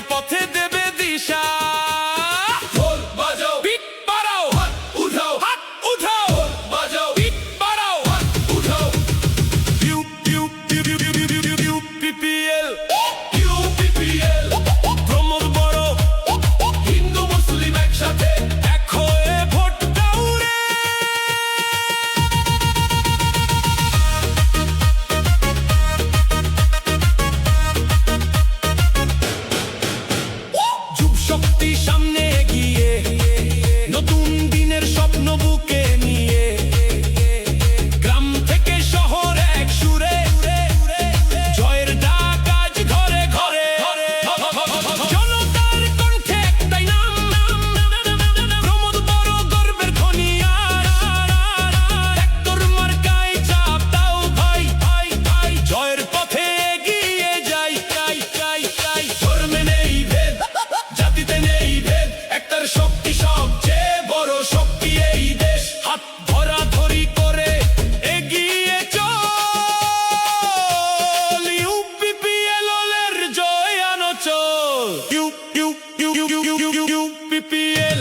পথে দেবে দিশা। ঢোল বাজাও, পিঠ বাড়াও, হাত উঠাও, হাত উঠাও, ঢোল বাজাও, পিঠ বাড়াও, হাত উঠাও। ইউপিপিএল, ইউপিপিএল, প্রমোদ বড়, হিন্দু মুসলিম একসাথে, এক হয়ে ভোট দাও রে। যুব শক্তি সামনে এগিয়ে, নতুন দিনের স্বপ্ন বুকে নিয়ে, গ্রাম থেকে শহর এক সুরে, জয়ের ডাক আজ ঘরে ঘরে। জনতার কণ্ঠে একটাই নাম, প্রমোদ বড় গর্বের খনিয়ার। ট্রাক্টর মার্কায় চাপ দাও ভাই, জয়ের পথে এগিয়ে যাই। ধর্মে নেই ভেদ, জাতিতে নেই ভেদ, একটার শক্তি সবচেয়ে বড় শক্তি এই দেশ। হাত ধরাধরি করে এগিয়ে চল, ইউপিপিএল এর জয় আনো চল। ইউপিপিএল